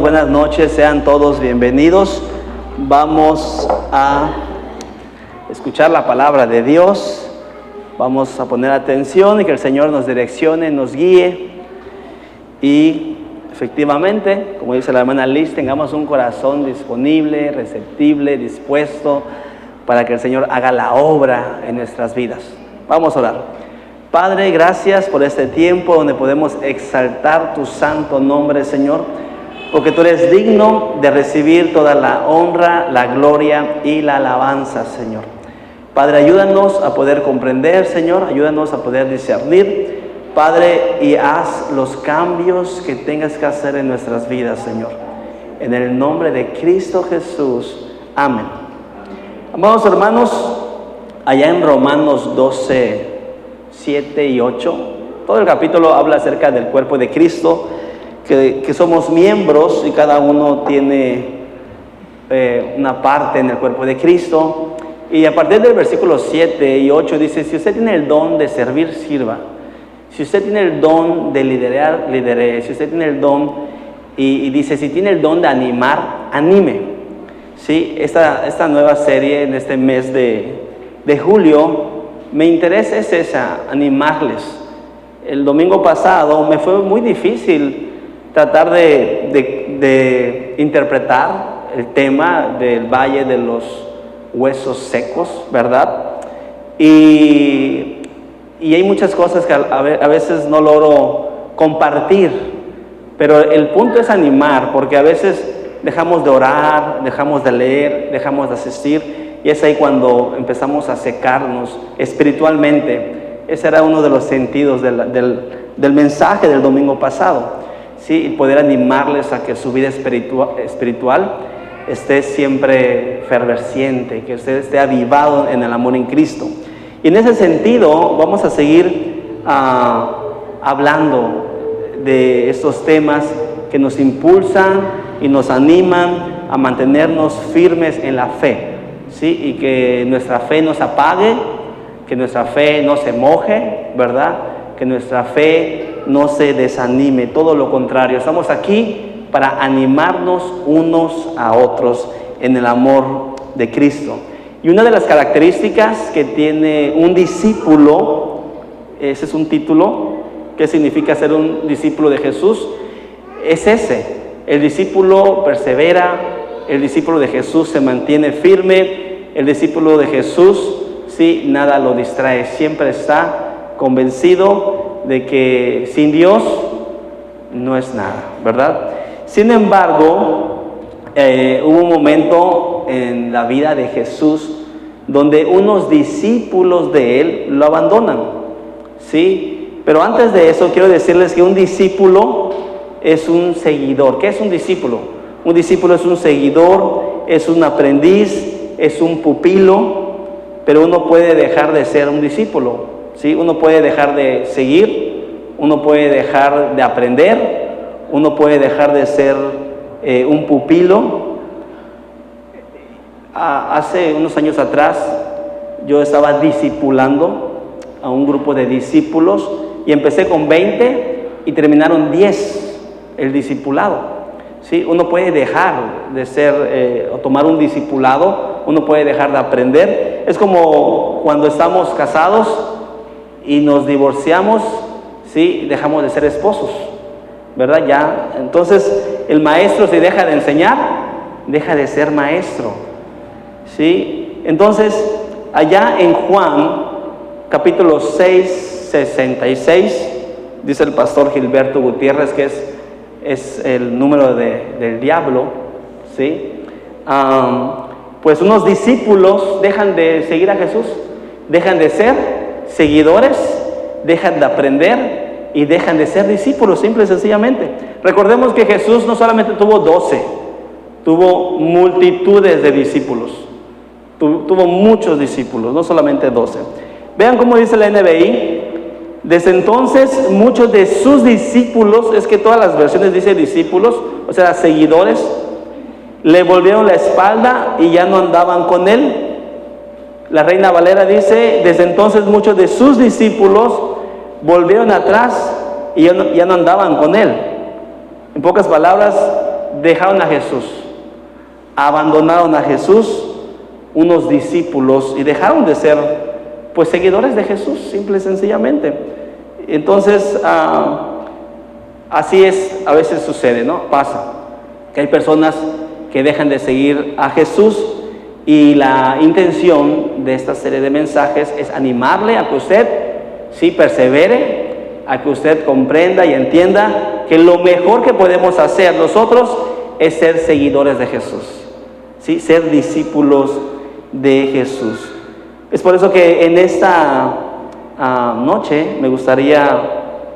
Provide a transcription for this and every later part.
buenas noches, sean todos bienvenidos. Vamos a escuchar la palabra de Dios, vamos a poner atención y que el Señor nos direccione, nos guíe y efectivamente, como dice la hermana Liz, tengamos un corazón disponible, receptible, dispuesto para que el Señor haga la obra en nuestras vidas. Vamos a orar. Padre, gracias por este tiempo donde podemos exaltar tu santo nombre, Señor, porque tú eres digno de recibir toda la honra, la gloria y la alabanza, Señor. Padre, ayúdanos a poder comprender, Señor, ayúdanos a poder discernir, Padre, y haz los cambios que tengas que hacer en nuestras vidas, Señor. En el nombre de Cristo Jesús. Amén. Amados hermanos, allá en Romanos 12, 7 y 8, todo el capítulo habla acerca del cuerpo de Cristo, que somos miembros y cada uno tiene una parte en el cuerpo de Cristo. Y a partir del versículo 7 y 8 dice: si usted tiene el don de servir, sirva. Si usted tiene el don de liderar, lidere. Si usted tiene el don, y dice, si tiene el don de animar, anime. ¿Sí? Esta nueva serie en este mes de julio, me interesa es esa, animarles. El domingo pasado me fue muy difícil tratar de interpretar el tema del Valle de los Huesos Secos, ¿verdad? Y hay muchas cosas que a veces no logro compartir, pero el punto es animar, porque a veces dejamos de orar, dejamos de leer, dejamos de asistir, y es ahí cuando empezamos a secarnos espiritualmente. Ese era uno de los sentidos del mensaje del domingo pasado, ¿sí? Y poder animarles a que su vida espiritual esté siempre fervesciente, que usted esté avivado en el amor en Cristo. Y en ese sentido vamos a seguir hablando de estos temas que nos impulsan y nos animan a mantenernos firmes en la fe, ¿sí? Y que nuestra fe no se apague, que nuestra fe no se moje, ¿verdad? Que nuestra fe no se desanime, todo lo contrario. Estamos aquí para animarnos unos a otros en el amor de Cristo. Y una de las características que tiene un discípulo, ese es un título, ¿qué significa ser un discípulo de Jesús? Es ese, el discípulo persevera, el discípulo de Jesús se mantiene firme, el discípulo de Jesús, sí, nada lo distrae, siempre está convencido de que sin Dios no es nada, ¿verdad? Sin embargo, hubo un momento en la vida de Jesús donde unos discípulos de él lo abandonan, ¿sí? Pero antes de eso quiero decirles que un discípulo es un seguidor. ¿Qué es un discípulo? Un discípulo es un seguidor, es un aprendiz, es un pupilo, pero uno puede dejar de ser un discípulo, ¿sí? Uno puede dejar de seguir, uno puede dejar de aprender, uno puede dejar de ser un pupilo. Hace unos años atrás yo estaba discipulando a un grupo de discípulos y empecé con 20 y terminaron 10 el discipulado. ¿Sí? Uno puede dejar de ser o tomar un discipulado, uno puede dejar de aprender. Es como cuando estamos casados y nos divorciamos, ¿sí? Dejamos de ser esposos, ¿verdad? Ya, entonces el maestro, si deja de enseñar, deja de ser maestro, ¿sí? Entonces, allá en Juan, capítulo 6, 66, dice el pastor Gilberto Gutiérrez que es el número del diablo, ¿sí? Pues unos discípulos dejan de seguir a Jesús, dejan de ser seguidores, dejan de aprender y dejan de ser discípulos, simple y sencillamente. Recordemos que Jesús no solamente tuvo 12, tuvo multitudes de discípulos, tuvo muchos discípulos, no solamente 12. Vean cómo dice la NBI. Desde entonces muchos de sus discípulos, es que todas las versiones dicen discípulos, o sea, seguidores, le volvieron la espalda y ya no andaban con él. La Reina Valera dice: desde entonces muchos de sus discípulos volvieron atrás y ya no andaban con él. En pocas palabras, dejaron a Jesús, abandonaron a Jesús, unos discípulos, y dejaron de ser pues seguidores de Jesús, simple y sencillamente. Entonces, así es, a veces sucede, ¿no? Pasa, que hay personas que dejan de seguir a Jesús, y la intención de esta serie de mensajes es animarle a que usted, sí, persevere, a que usted comprenda y entienda que lo mejor que podemos hacer nosotros es ser seguidores de Jesús, ¿sí? Ser discípulos de Jesús. Es por eso que en esta noche me gustaría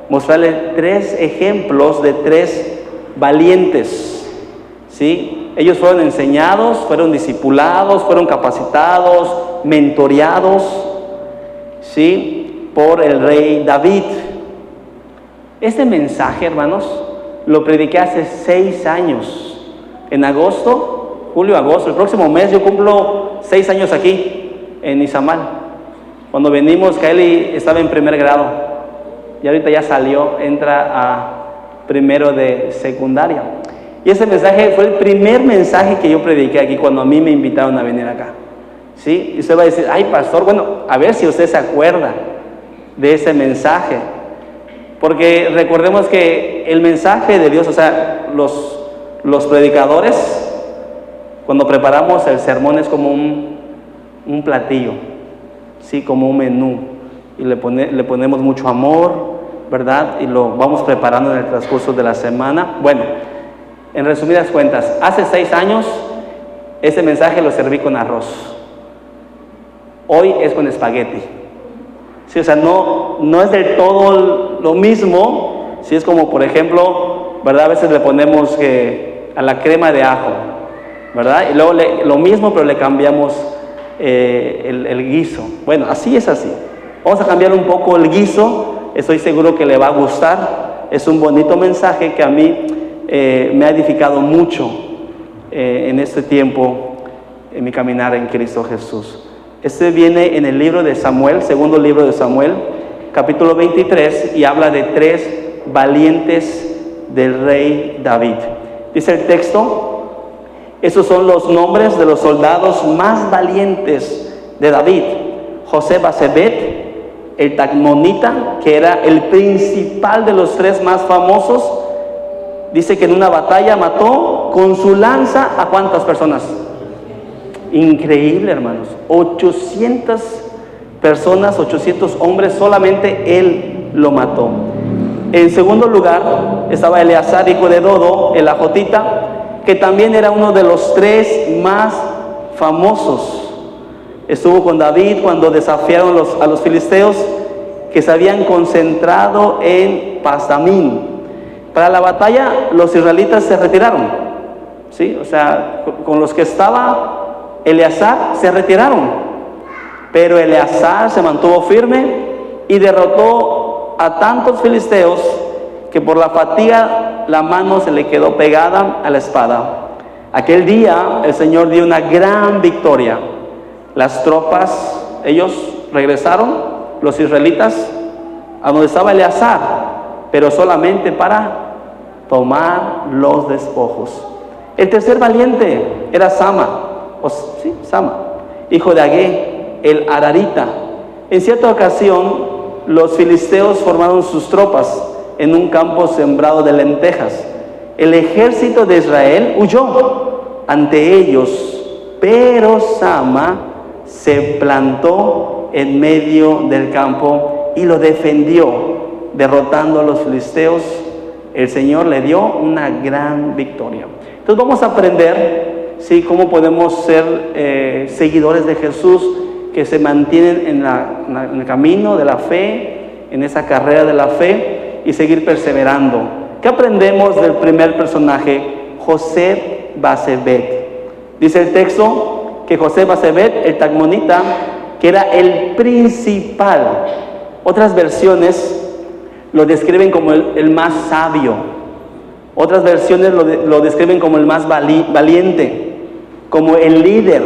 mostrarle 3 ejemplos de 3 valientes, ¿sí? Ellos fueron enseñados, fueron discipulados, fueron capacitados, mentoreados, ¿sí? Por el rey David. Este mensaje, hermanos, lo prediqué hace 6 años. En agosto, julio-agosto, el próximo mes yo cumplo 6 años aquí en Izamal. Cuando venimos, Kaeli estaba en primer grado y ahorita ya salió, entra a primero de secundaria. Y ese mensaje fue el primer mensaje que yo prediqué aquí cuando a mí me invitaron a venir acá, ¿sí? Y usted va a decir, ay, pastor, bueno, a ver si usted se acuerda de ese mensaje. Porque recordemos que el mensaje de Dios, o sea, los predicadores, cuando preparamos el sermón es como un platillo, ¿sí? Como un menú. Y le ponemos mucho amor, ¿verdad? Y lo vamos preparando en el transcurso de la semana. Bueno, en resumidas cuentas, hace 6 años ese mensaje lo serví con arroz. Hoy es con espagueti. Sí, o sea, no es del todo lo mismo. Sí, es como, por ejemplo, ¿verdad? A veces le ponemos a la crema de ajo, ¿verdad? Y luego lo mismo, pero le cambiamos el guiso. Bueno, así es así. Vamos a cambiar un poco el guiso. Estoy seguro que le va a gustar. Es un bonito mensaje que a mí me ha edificado mucho en este tiempo, en mi caminar en Cristo Jesús. Este viene en el libro de Samuel, segundo libro de Samuel, capítulo 23, y habla de 3 valientes del rey David. Dice el texto, esos son los nombres de los soldados más valientes de David. José Basebet, el Tacmonita, que era el principal de los 3 más famosos. Dice que en una batalla mató con su lanza ¿a cuántas personas? Increíble, hermanos. 800 personas, 800 hombres, solamente él lo mató. En segundo lugar estaba Eleazar, hijo de Dodo, el ajotita, que también era uno de los 3 más famosos. Estuvo con David cuando desafiaron a los filisteos, que se habían concentrado en Pasamín. Para la batalla los israelitas se retiraron, ¿sí? O sea, con los que estaba Eleazar se retiraron, pero Eleazar se mantuvo firme y derrotó a tantos filisteos que por la fatiga la mano se le quedó pegada a la espada. Aquel día el Señor dio una gran victoria. Las tropas, ellos regresaron, los israelitas, a donde estaba Eleazar, pero solamente para tomar los despojos. El tercer valiente era Sama, hijo de Agé, el Ararita. En cierta ocasión, los filisteos formaron sus tropas en un campo sembrado de lentejas. El ejército de Israel huyó ante ellos, pero Sama se plantó en medio del campo y lo defendió, derrotando a los filisteos. El Señor le dio una gran victoria. Entonces vamos a aprender, ¿sí?, cómo podemos ser seguidores de Jesús, que se mantienen en el camino de la fe, en esa carrera de la fe, y seguir perseverando. ¿Qué aprendemos del primer personaje, José Basebet? Dice el texto que José Basebet, el Tacmonita, que era el principal. Otras versiones lo describen como el más sabio. Otras versiones lo describen como el más valiente, como el líder,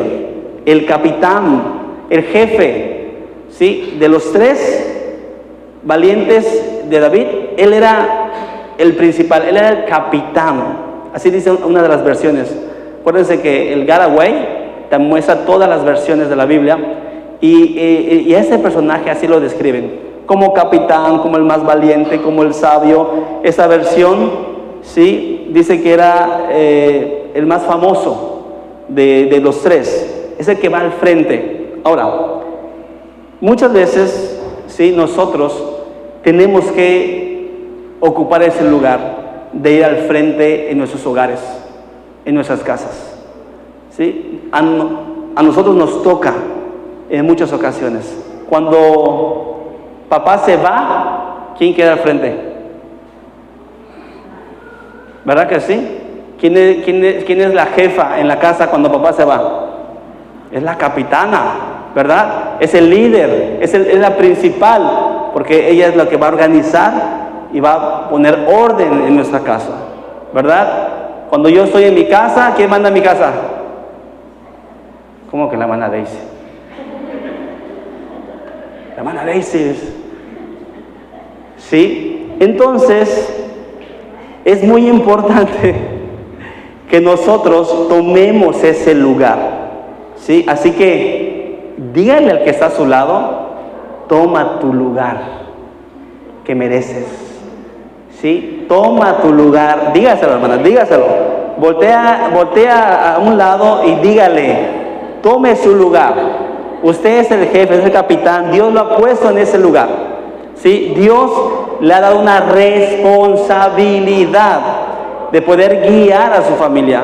el capitán, el jefe, ¿sí? De los 3 valientes de David, él era el principal, él era el capitán. Así dice una de las versiones. Acuérdense que el Garaway te muestra todas las versiones de la Biblia y ese personaje así lo describen, como capitán, como el más valiente, como el sabio. Esa versión, sí, dice que era el más famoso de los tres, es el que va al frente. Ahora, muchas veces, sí, nosotros tenemos que ocupar ese lugar de ir al frente en nuestros hogares, en nuestras casas, ¿sí? A nosotros nos toca en muchas ocasiones. Cuando papá se va, ¿quién queda al frente? ¿Verdad que sí? ¿Quién es la jefa en la casa cuando papá se va? Es la capitana, ¿verdad? Es el líder, es la principal, porque ella es la que va a organizar y va a poner orden en nuestra casa, ¿verdad? Cuando yo estoy en mi casa, ¿quién manda en mi casa? ¿Cómo que la hermana Daisy? La hermana Daisy, ¿sí? Entonces, es muy importante que nosotros tomemos ese lugar, ¿sí? Así que, dígale al que está a su lado, toma tu lugar que mereces, ¿sí? Toma tu lugar, dígaselo, hermana, dígaselo. Voltea a un lado y dígale, tome su lugar. Usted es el jefe, es el capitán, Dios lo ha puesto en ese lugar, ¿sí? Dios le ha dado una responsabilidad de poder guiar a su familia,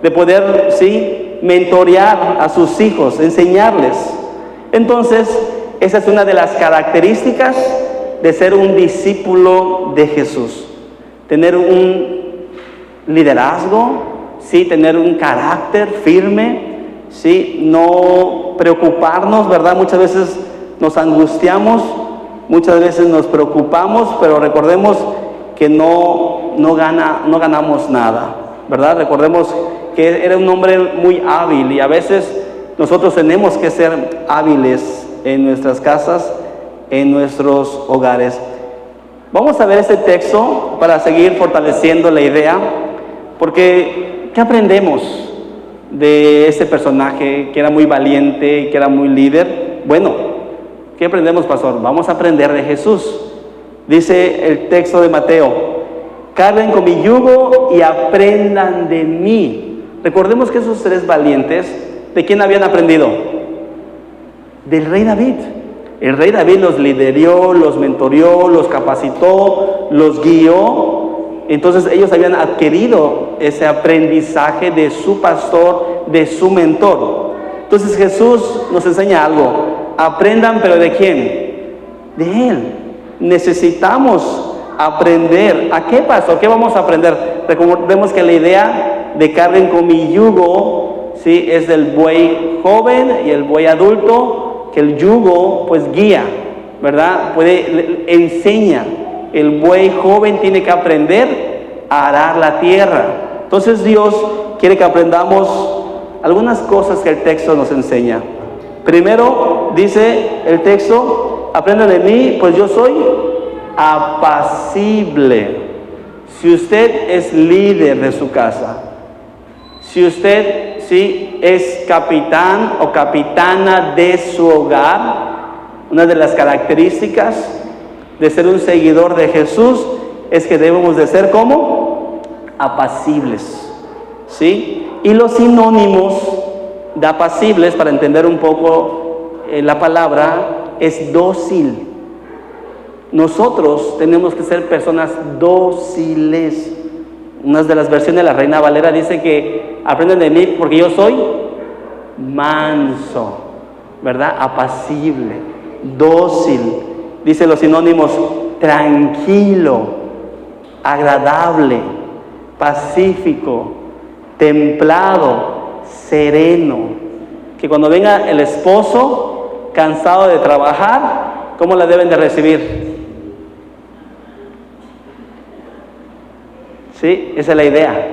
de poder, ¿sí?, mentorear a sus hijos, enseñarles. Entonces, esa es una de las características de ser un discípulo de Jesús. Tener un liderazgo, ¿sí?, tener un carácter firme, ¿sí?, no preocuparnos, ¿verdad? Muchas veces nos angustiamos, muchas veces nos preocupamos, pero recordemos que no ganamos nada, ¿verdad? Recordemos que era un hombre muy hábil y a veces nosotros tenemos que ser hábiles en nuestras casas, en nuestros hogares. Vamos a ver este texto para seguir fortaleciendo la idea, porque ¿qué aprendemos de este personaje que era muy valiente y que era muy líder? Bueno, ¿qué aprendemos, pastor? Vamos a aprender de Jesús. Dice el texto de Mateo: carguen con mi yugo y aprendan de mí. Recordemos que esos tres valientes, ¿de quién habían aprendido? Del rey David. El rey David los lideró, los mentoreó, los capacitó, los guió. Entonces ellos habían adquirido ese aprendizaje de su pastor, de su mentor. Entonces Jesús nos enseña algo. Aprendan, pero ¿de quién? De Él. Necesitamos aprender. ¿A qué pasó? ¿Qué vamos a aprender? Recordemos que la idea de carguen con mi yugo, ¿sí?, es del buey joven y el buey adulto, que el yugo pues guía, ¿verdad? Enseña. El buey joven tiene que aprender a arar la tierra. Entonces Dios quiere que aprendamos algunas cosas que el texto nos enseña. Primero, dice el texto: aprendan de mí, pues yo soy apacible. Si usted es líder de su casa, si usted, sí, es capitán o capitana de su hogar, una de las características de ser un seguidor de Jesús es que debemos de ser ¿cómo? Apacibles, ¿sí? Y los sinónimos de apacibles, para entender un poco la palabra, es dócil. Nosotros tenemos que ser personas dóciles. Una de las versiones de la Reina Valera dice que aprenden de mí porque yo soy manso, ¿verdad? Apacible, dócil. Dice los sinónimos: tranquilo, agradable, pacífico, templado, sereno. Que cuando venga el esposo cansado de trabajar, ¿cómo la deben de recibir? ¿Sí? Esa es la idea,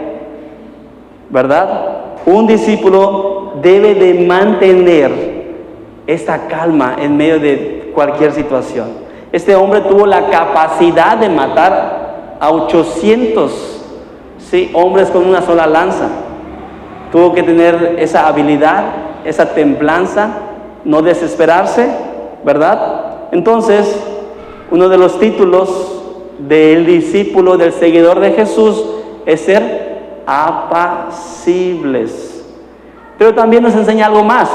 ¿verdad? Un discípulo debe de mantener esta calma en medio de cualquier situación. Este hombre tuvo la capacidad de matar a 800 ¿sí? Hombres con una sola lanza. Tuvo que tener esa habilidad, esa templanza, no desesperarse, ¿verdad? Entonces, uno de los títulos del discípulo, del seguidor de Jesús, es ser apacibles. Pero también nos enseña algo más.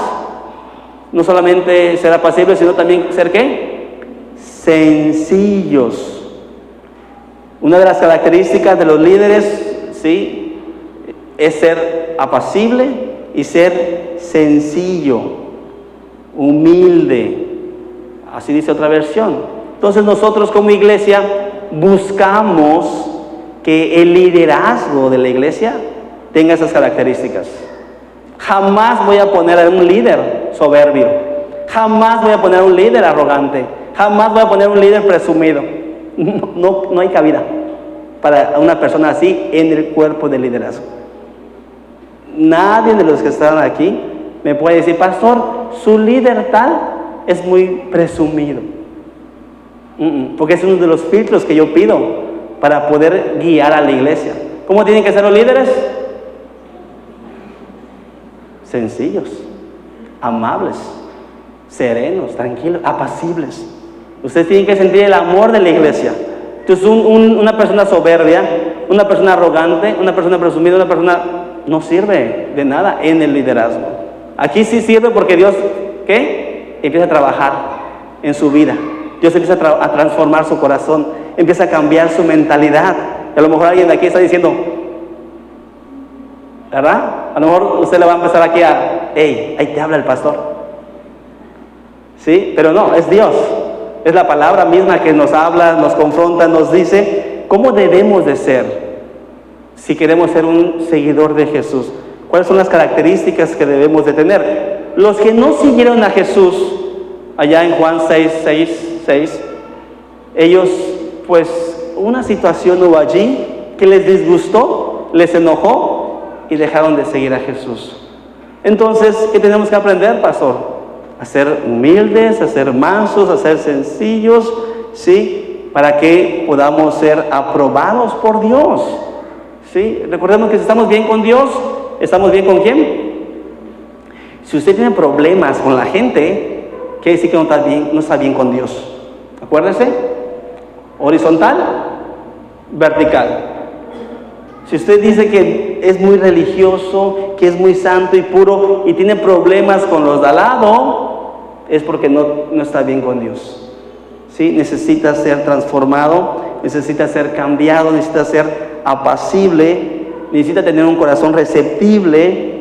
No solamente ser apacibles, sino también ser ¿qué? Sencillos. Una de las características de los líderes, ¿sí?, es ser apacible y ser sencillo, humilde. Así dice otra versión. Entonces nosotros como iglesia buscamos que el liderazgo de la iglesia tenga esas características. Jamás voy a poner a un líder soberbio. Jamás voy a poner a un líder arrogante. Jamás voy a poner a un líder presumido. No hay cabida para una persona así en el cuerpo de liderazgo. Nadie de los que están aquí me puede decir, pastor, su líder tal es muy presumido. Porque es uno de los filtros que yo pido para poder guiar a la iglesia. ¿Cómo tienen que ser los líderes? Sencillos, amables, serenos, tranquilos, apacibles. Ustedes tienen que sentir el amor de la iglesia. Entonces una persona soberbia, una persona arrogante, una persona presumida, una persona no sirve de nada en el liderazgo. Aquí sí sirve porque Dios, ¿qué? Empieza a trabajar en su vida. Dios empieza a transformar su corazón, empieza a cambiar su mentalidad. Y a lo mejor alguien de aquí está diciendo, ¿verdad? A lo mejor usted le va a empezar aquí a, hey, ahí te habla el pastor. ¿Sí? Pero no, es Dios. Es la palabra misma que nos habla, nos confronta, nos dice cómo debemos de ser si queremos ser un seguidor de Jesús. ¿Cuáles son las características que debemos de tener? Los que no siguieron a Jesús, allá en Juan 6, ellos, pues, una situación hubo allí que les disgustó, les enojó y dejaron de seguir a Jesús. Entonces, ¿qué tenemos que aprender, pastor? A ser humildes, a ser mansos, a ser sencillos, ¿sí? Para que podamos ser aprobados por Dios, ¿sí? Recordemos que si estamos bien con Dios, ¿estamos bien con quién? Si usted tiene problemas con la gente, quiere decir que no está bien con Dios. Acuérdese, horizontal, vertical. Si usted dice que es muy religioso, que es muy santo y puro y tiene problemas con los de al lado, es porque no está bien con Dios. ¿Sí? Necesita ser transformado, necesita ser cambiado, necesita ser apacible, necesita tener un corazón receptible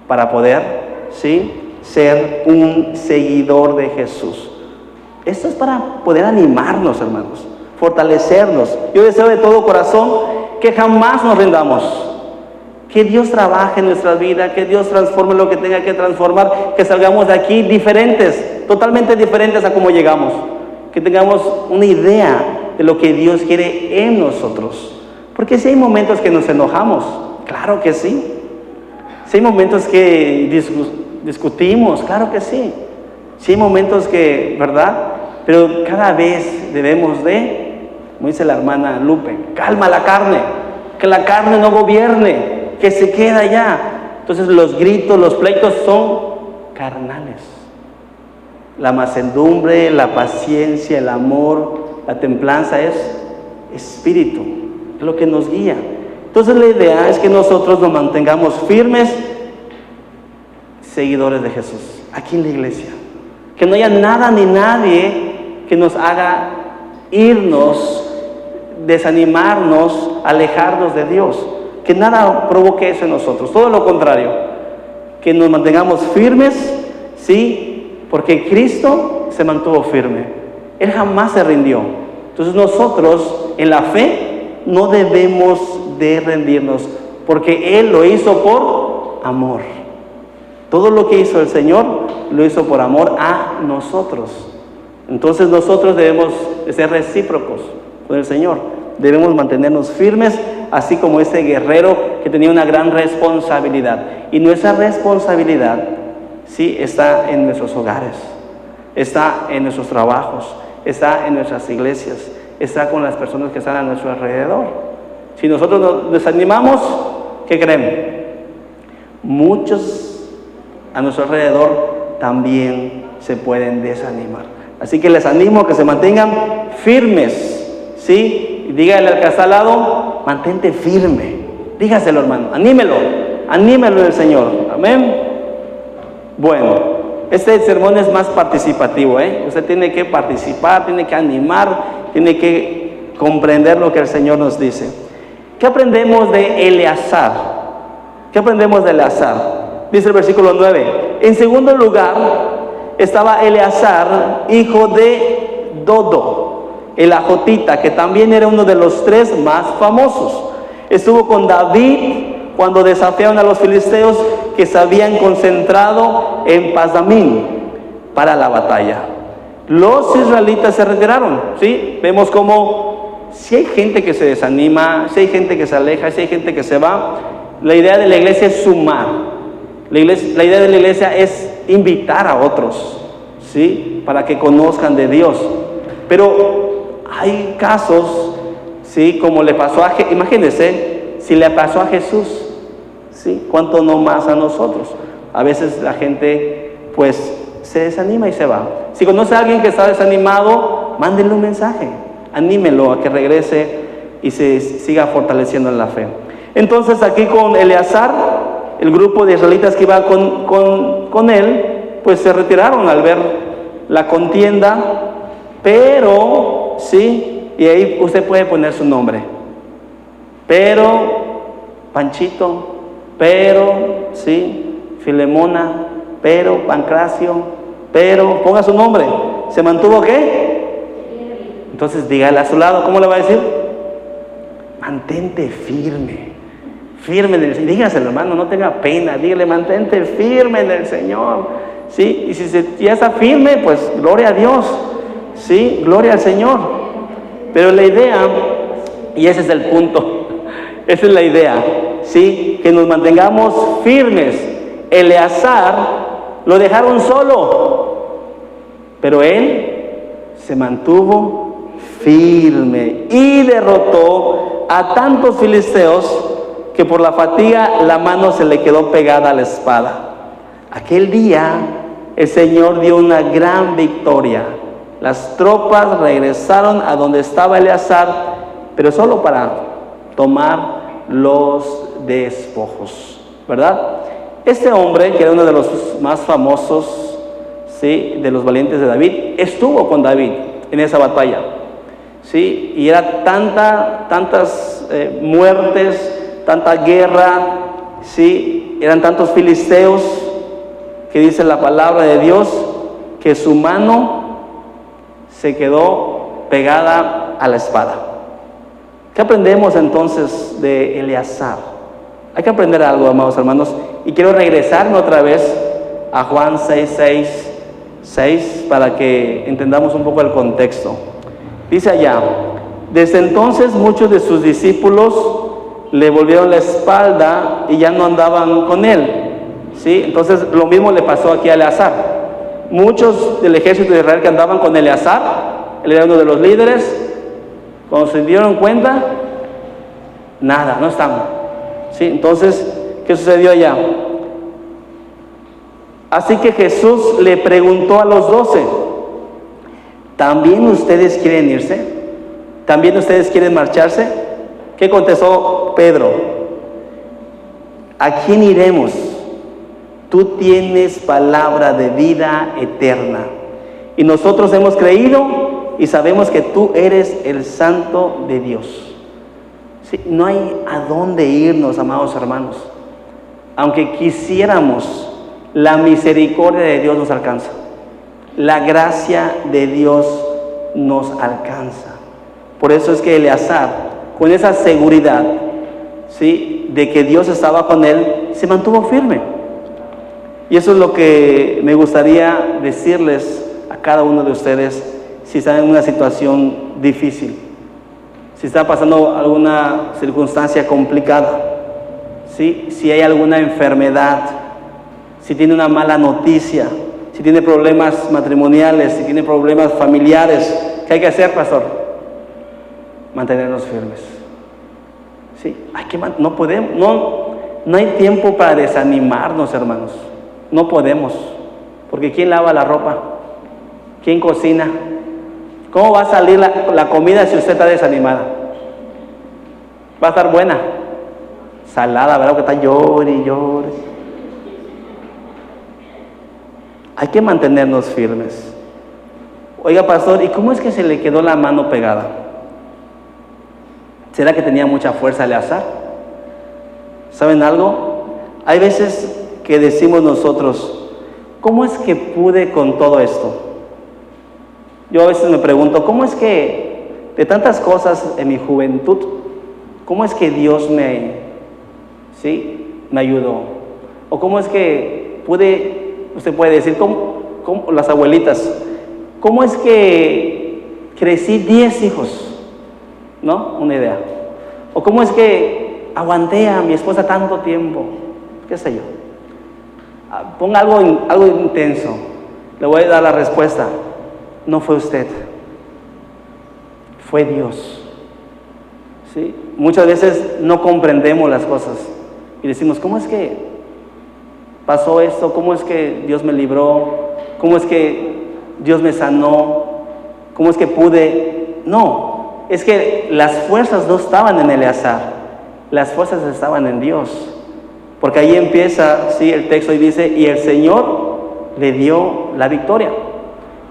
para poder, ¿sí?, ser un seguidor de Jesús. Esto es para poder animarnos, hermanos, fortalecernos. Yo deseo de todo corazón que jamás nos rindamos, que Dios trabaje en nuestra vida, que Dios transforme lo que tenga que transformar, que salgamos de aquí diferentes, totalmente diferentes a como llegamos, que tengamos una idea de lo que Dios quiere en nosotros. Porque si hay momentos que nos enojamos, claro que sí. Si hay momentos que discutimos, claro que sí. Si hay momentos que, ¿verdad? Pero cada vez debemos de, como dice la hermana Lupe, calma la carne, que la carne no gobierne, que se queda allá. Entonces los gritos, los pleitos son carnales. La mansedumbre, la paciencia, el amor, la templanza es espíritu, es lo que nos guía. Entonces la idea es que nosotros nos mantengamos firmes, seguidores de Jesús, aquí en la iglesia. Que no haya nada ni nadie que nos haga irnos, desanimarnos, alejarnos de Dios. Que nada provoque eso en nosotros, todo lo contrario. Que nos mantengamos firmes, ¿sí? Porque Cristo se mantuvo firme. Él jamás se rindió. Entonces nosotros, en la fe, no debemos de rendirnos, porque Él lo hizo por amor. Todo lo que hizo el Señor, lo hizo por amor a nosotros. Entonces nosotros debemos de ser recíprocos con el Señor. Debemos mantenernos firmes, así como ese guerrero que tenía una gran responsabilidad. Y nuestra responsabilidad, sí, está en nuestros hogares, está en nuestros trabajos, está en nuestras iglesias, está con las personas que están a nuestro alrededor. Si nosotros nos desanimamos, ¿qué creen? Muchos a nuestro alrededor también se pueden desanimar. Así que les animo a que se mantengan firmes, ¿sí? Y dígale al que está al lado, mantente firme. Dígaselo, hermano, anímelo del Señor. Amén. Bueno, este sermón es más participativo, ¿eh? Usted tiene que participar, tiene que animar, tiene que comprender lo que el Señor nos dice. ¿Qué aprendemos de Eleazar? ¿Qué aprendemos de Eleazar? Dice el versículo 9. En segundo lugar, estaba Eleazar, hijo de Dodo, el ajotita, que también era uno de los 3 más famosos. Estuvo con David cuando desafiaron a los filisteos que se habían concentrado en Pas-damín para la batalla. Los israelitas se retiraron, ¿sí? Vemos como si hay gente que se desanima, si hay gente que se aleja, si hay gente que se va, la idea de la iglesia es sumar. La idea de la iglesia es invitar a otros, ¿sí? Para que conozcan de Dios. Pero hay casos, ¿sí? Como le pasó imagínense, si le pasó a Jesús, ¿sí? ¿Cuánto no más a nosotros? A veces la gente, pues, se desanima y se va. Si conoce a alguien que está desanimado, mándenle un mensaje, anímelo a que regrese y se siga fortaleciendo en la fe. Entonces, aquí con Eleazar, el grupo de israelitas que iba con él, pues se retiraron al ver la contienda, pero, ¿sí? Y ahí usted puede poner su nombre. Pero, Panchito, pero, ¿sí? Filemona, pero, Pancracio, pero, ponga su nombre. ¿Se mantuvo qué? Entonces dígale a su lado, ¿cómo le va a decir? Mantente firme. Firme en el Señor. Dígaselo, hermano, no tenga pena. Dígale, mantente firme en el Señor. ¿Sí? Y si ya está firme, pues gloria a Dios. ¿Sí? Gloria al Señor. Pero la idea, y ese es el punto, esa es la idea, ¿sí? Que nos mantengamos firmes. Eleazar lo dejaron solo, pero él se mantuvo firme y derrotó a tantos filisteos que por la fatiga la mano se le quedó pegada a la espada. Aquel día el Señor dio una gran victoria. Las tropas regresaron a donde estaba Eleazar, pero solo para tomar los despojos, ¿verdad? Este hombre, que era uno de los más famosos, ¿sí? De los valientes de David, estuvo con David en esa batalla, ¿sí? Y era tantas muertes, tanta guerra, ¿sí? Eran tantos filisteos, que dice la palabra de Dios, que su mano se quedó pegada a la espada. ¿Qué aprendemos entonces de Eleazar? Hay que aprender algo, amados hermanos, y quiero regresarme otra vez a Juan 6 para que entendamos un poco el contexto. Dice allá: desde entonces muchos de sus discípulos le volvieron la espalda y ya no andaban con él, ¿sí? Entonces lo mismo le pasó aquí a Eleazar. Muchos del ejército de Israel que andaban con Eleazar, él era uno de los líderes, cuando se dieron cuenta, nada, no estaban, ¿sí? Entonces, ¿qué sucedió allá? Así que Jesús le preguntó a los 12, ¿también ustedes quieren irse? ¿También ustedes quieren marcharse? ¿Qué contestó Pedro? ¿A quién iremos? Tú tienes palabra de vida eterna, y nosotros hemos creído y sabemos que tú eres el Santo de Dios. ¿Sí? No hay a dónde irnos, amados hermanos. Aunque quisiéramos, la misericordia de Dios nos alcanza. La gracia de Dios nos alcanza. Por eso es que Eleazar, con esa seguridad, ¿sí?, de que Dios estaba con él, se mantuvo firme. Y eso es lo que me gustaría decirles a cada uno de ustedes si están en una situación difícil, si está pasando alguna circunstancia complicada, ¿sí? Si hay alguna enfermedad, si tiene una mala noticia, si tiene problemas matrimoniales, si tiene problemas familiares. ¿Qué hay que hacer, pastor? Mantenernos firmes. Sí, no podemos, no hay tiempo para desanimarnos, hermanos. No podemos, porque ¿quién lava la ropa? ¿Quién cocina? ¿Cómo va a salir la comida si usted está desanimada? Va a estar buena, salada, ¿verdad? Que está llore y llore. Hay que mantenernos firmes. Oiga, pastor, ¿y cómo es que se le quedó la mano pegada? ¿Será que tenía mucha fuerza Eleazar? ¿Saben algo? Hay veces que decimos nosotros, ¿cómo es que pude con todo esto? Yo a veces me pregunto, ¿cómo es que de tantas cosas en mi juventud, cómo es que Dios me ayudó? ¿O cómo es que usted puede decir, ¿cómo las abuelitas, cómo es que crecí 10 hijos? ¿No? Una idea. ¿O cómo es que aguanté a mi esposa tanto tiempo? ¿Qué sé yo? Ponga algo intenso. Le voy a dar la respuesta. No fue usted, fue Dios. ¿Sí? Muchas veces no comprendemos las cosas y decimos, ¿cómo es que pasó esto? ¿Cómo es que Dios me libró? ¿Cómo es que Dios me sanó? ¿Cómo es que pude? No, es que las fuerzas no estaban en Eleazar, las fuerzas estaban en Dios. Porque ahí empieza, el texto y dice, y el Señor le dio la victoria.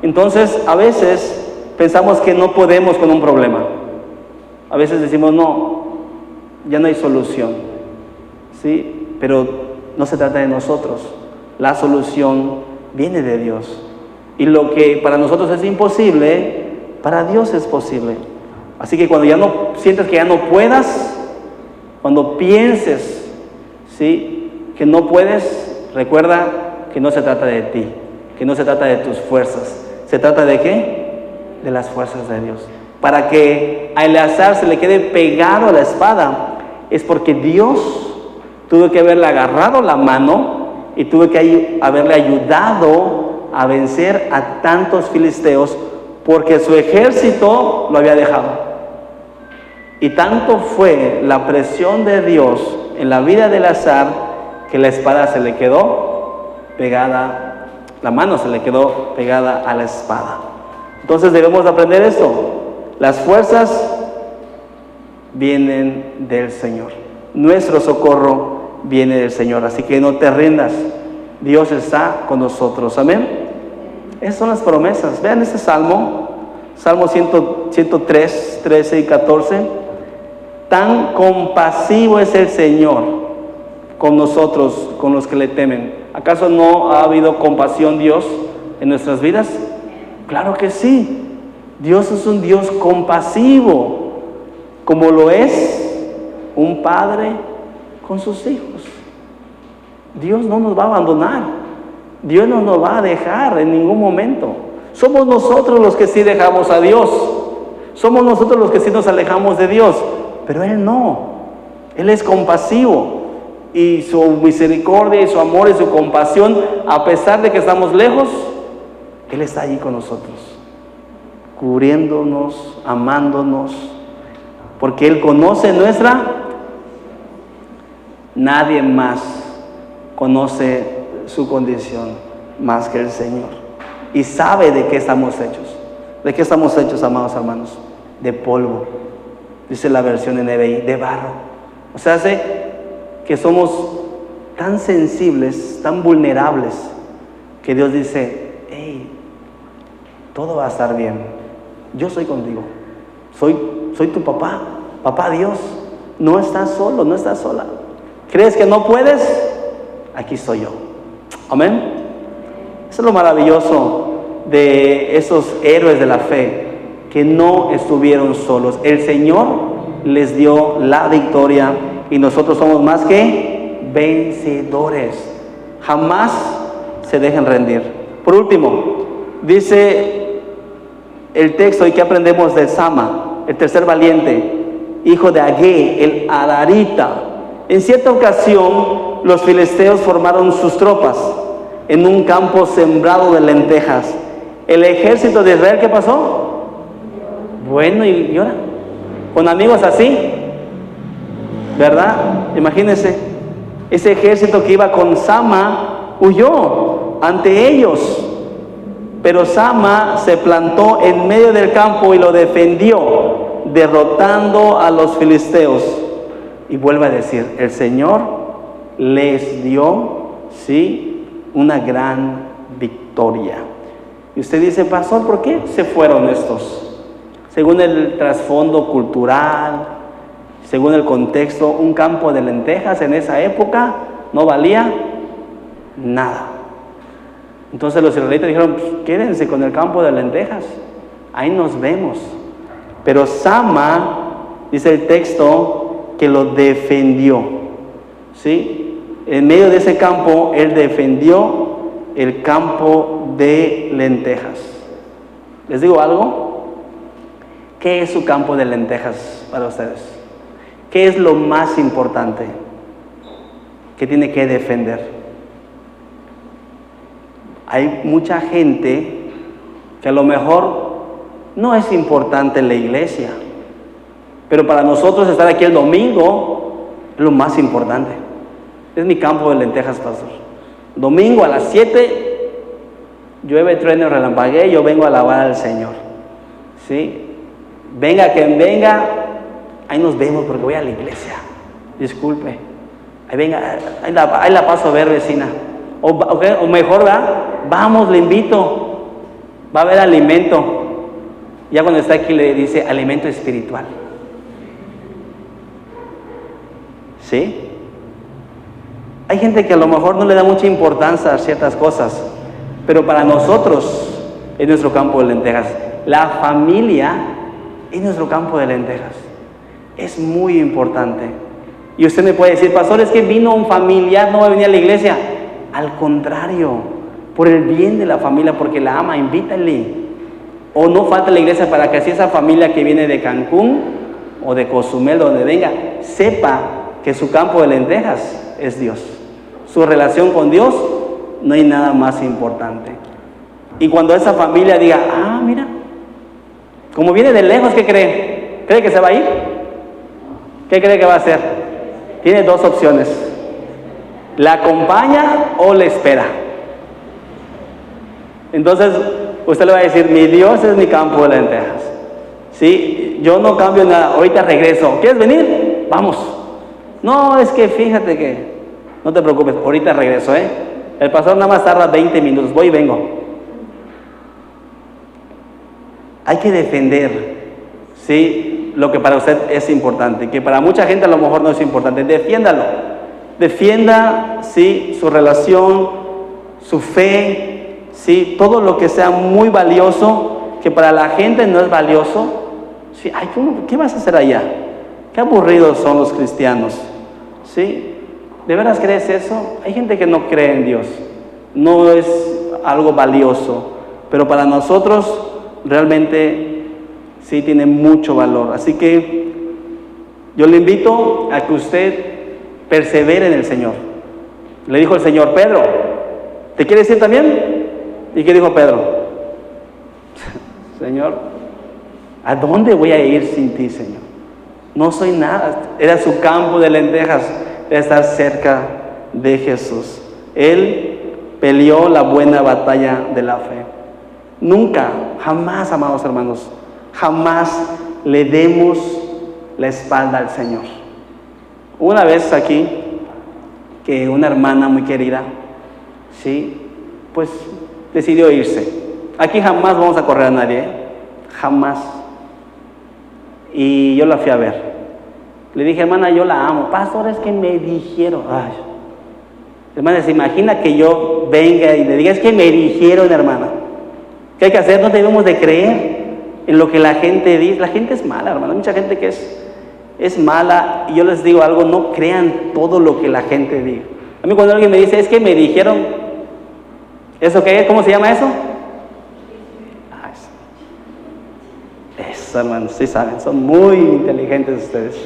Entonces, a veces pensamos que no podemos con un problema. A veces decimos, no, ya no hay solución. ¿Sí? Pero no se trata de nosotros. La solución viene de Dios. Y lo que para nosotros es imposible, para Dios es posible. Así que cuando ya no sientes que ya no puedas, cuando pienses, que no puedes, recuerda que no se trata de ti, que no se trata de tus fuerzas. ¿Se trata de qué? De las fuerzas de Dios. Para que a Eleazar se le quede pegado a la espada, es porque Dios tuvo que haberle agarrado la mano y tuvo que haberle ayudado a vencer a tantos filisteos, porque su ejército lo había dejado. Y tanto fue la presión de Dios en la vida de Eleazar que la espada se le quedó pegada. La mano se le quedó pegada a la espada. Entonces debemos aprender esto. Las fuerzas vienen del Señor. Nuestro socorro viene del Señor. Así que no te rindas. Dios está con nosotros. Amén. Esas son las promesas. Vean este salmo. Salmo 103, 13 y 14. Tan compasivo es el Señor con nosotros, con los que le temen. ¿Acaso no ha habido compasión Dios en nuestras vidas? Claro que sí. Dios es un Dios compasivo, como lo es un padre con sus hijos. Dios no nos va a abandonar. Dios no nos va a dejar en ningún momento. Somos nosotros los que sí dejamos a Dios. Somos nosotros los que sí nos alejamos de Dios. Pero Él no. Él es compasivo. Y su misericordia y su amor y su compasión, a pesar de que estamos lejos, Él está allí con nosotros, cubriéndonos, amándonos, porque Él conoce nadie más conoce su condición más que el Señor, y sabe de qué estamos hechos. ¿De qué estamos hechos, amados hermanos? De polvo, dice la versión NBI, de barro. O sea, que somos tan sensibles, tan vulnerables, que Dios dice, hey, todo va a estar bien, yo soy contigo, soy tu papá, papá Dios, no estás solo, no estás sola. ¿Crees que no puedes? Aquí estoy yo. Amén. Eso es lo maravilloso de esos héroes de la fe, que no estuvieron solos. El Señor les dio la victoria y nosotros somos más que vencedores. Jamás se dejen rendir. Por último, dice el texto, y que aprendemos de Sama, el tercer valiente, hijo de Agé, el Adarita. En cierta ocasión, los filisteos formaron sus tropas en un campo sembrado de lentejas. El ejército de Israel, ¿qué pasó? Bueno, y ahora, con amigos así, ¿verdad? Imagínense, ese ejército que iba con Sama huyó ante ellos, pero Sama se plantó en medio del campo y lo defendió, derrotando a los filisteos. Y vuelve a decir, el Señor les dio, ¿sí?, una gran victoria. Y usted dice, pastor, ¿por qué se fueron estos? Según el trasfondo cultural, según el contexto, un campo de lentejas en esa época no valía nada. Entonces los israelitas dijeron, pues, quédense con el campo de lentejas, ahí nos vemos. Pero Sama, dice el texto, que lo defendió, ¿sí? En medio de ese campo, él defendió el campo de lentejas. ¿Les digo algo? ¿Qué es su campo de lentejas para ustedes? ¿Qué es lo más importante que tiene que defender? Hay mucha gente que a lo mejor no es importante en la iglesia, pero para nosotros estar aquí el domingo es lo más importante. Es mi campo de lentejas, pastor. Domingo a las 7, llueve, truene, relampaguee, yo vengo a alabar al Señor. ¿Sí? Venga quien venga, ahí nos vemos porque voy a la iglesia. Disculpe. Ahí venga, ahí la paso a ver, vecina. O mejor, ¿verdad? Vamos, le invito. Va a haber alimento. Ya cuando está aquí le dice alimento espiritual. ¿Sí? Hay gente que a lo mejor no le da mucha importancia a ciertas cosas, pero para nosotros es nuestro campo de lentejas. La familia es nuestro campo de lentejas. Es muy importante. Y usted me puede decir, pastor, es que vino un familiar, no va a venir a la iglesia. Al contrario, por el bien de la familia, porque la ama, invítale. O no falta la iglesia para que así esa familia que viene de Cancún o de Cozumel, donde venga, sepa que su campo de lentejas es Dios. Su relación con Dios, no hay nada más importante. Y cuando esa familia diga, ah, mira, como viene de lejos, ¿qué cree? ¿Cree que se va a ir? ¿Qué cree que va a hacer? Tiene dos opciones: la acompaña o le espera. Entonces usted le va a decir, mi Dios es mi campo de lentejas. ¿Sí? Yo no cambio nada, ahorita regreso. ¿Quieres venir? Vamos. No, es que fíjate que, no te preocupes, ahorita regreso, ¿eh? El pastor nada más tarda 20 minutos, voy y vengo. Hay que defender, ¿sí?, lo que para usted es importante, que para mucha gente a lo mejor no es importante. Defiéndalo. Defienda, ¿sí?, su relación, su fe, ¿sí?, todo lo que sea muy valioso, que para la gente no es valioso. ¿Sí? Ay, ¿qué vas a hacer allá? Qué aburridos son los cristianos. ¿Sí? ¿De veras crees eso? Hay gente que no cree en Dios. No es algo valioso, pero para nosotros realmente sí tiene mucho valor. Así que yo le invito a que usted persevere en el Señor. Le dijo el Señor, Pedro, ¿te quieres ir también? ¿Y qué dijo Pedro? Señor, ¿a dónde voy a ir sin ti, Señor? No soy nada. Era su campo de lentejas, de estar cerca de Jesús. Él peleó la buena batalla de la fe. Nunca, jamás, amados hermanos, jamás le demos la espalda al Señor. Una vez aquí, que una hermana muy querida, ¿sí?, pues decidió irse. Aquí jamás vamos a correr a nadie, ¿eh? Jamás. Y yo la fui a ver. Le dije, hermana, yo la amo. Pastor, es que me dijeron. Ay. Hermana, ¿se imagina que yo venga y le diga, es que me dijeron, hermana? ¿Qué hay que hacer? No debemos de creer en lo que la gente dice. La gente es mala, hermana. Hay mucha gente que es mala. Y yo les digo algo, no crean todo lo que la gente diga. A mí cuando alguien me dice, es que me dijeron, ¿eso qué es? ¿Cómo se llama eso? Eso, hermanos, sí saben, son muy inteligentes ustedes.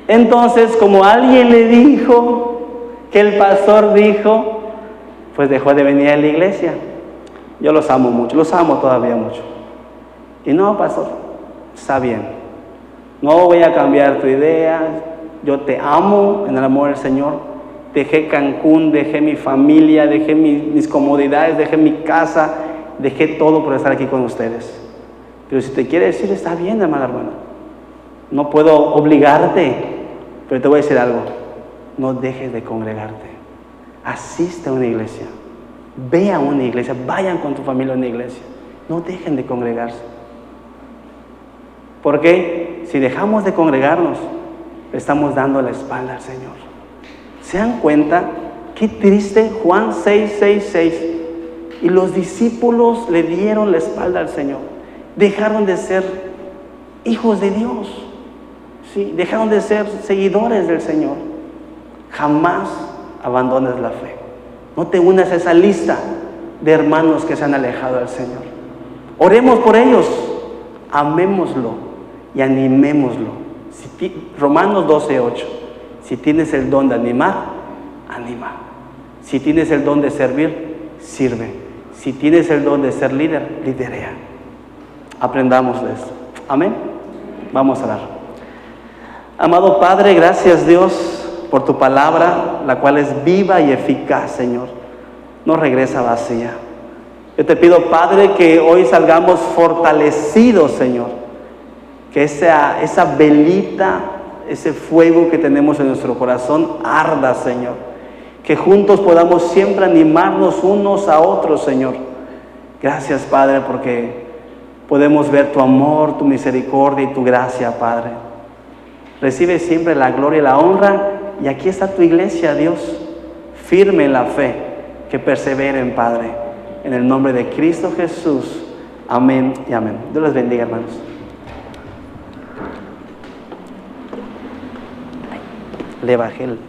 Entonces, como alguien le dijo, que el pastor dijo, pues dejó de venir a la iglesia. Yo los amo mucho, los amo todavía mucho. Y no, pastor, está bien. No voy a cambiar tu idea. Yo te amo en el amor del Señor. Dejé Cancún, dejé mi familia, dejé mis comodidades, dejé mi casa, dejé todo por estar aquí con ustedes. Pero si te quiere decir, está bien, hermana. No puedo obligarte, pero te voy a decir algo. No dejes de congregarte. Asiste a una iglesia. Ve a una iglesia. Vayan con tu familia a una iglesia. No dejen de congregarse. Porque si dejamos de congregarnos, le estamos dando la espalda al Señor. ¿Se dan cuenta? Qué triste. Juan 6:6. Y los discípulos le dieron la espalda al Señor. Dejaron de ser hijos de Dios. ¿Sí? Dejaron de ser seguidores del Señor. Jamás abandones la fe. No te unas a esa lista de hermanos que se han alejado del Señor. Oremos por ellos. Amémoslo y animémoslo. Romanos 12:8. Si tienes el don de animar, anima. Si tienes el don de servir, sirve. Si tienes el don de ser líder, liderea. Aprendamos de esto. Amén. Vamos a orar. Amado Padre, gracias Dios por tu palabra, la cual es viva y eficaz, Señor. No regresa vacía. Yo te pido, Padre, que hoy salgamos fortalecidos, Señor. Que esa velita, ese fuego que tenemos en nuestro corazón arda, Señor. Que juntos podamos siempre animarnos unos a otros, Señor. Gracias, Padre, porque podemos ver tu amor, tu misericordia y tu gracia, Padre. Recibe siempre la gloria y la honra. Y aquí está tu iglesia, Dios, firme en la fe, que perseveren, Padre. En el nombre de Cristo Jesús. Amén y amén. Dios les bendiga, hermanos. Le bajé el...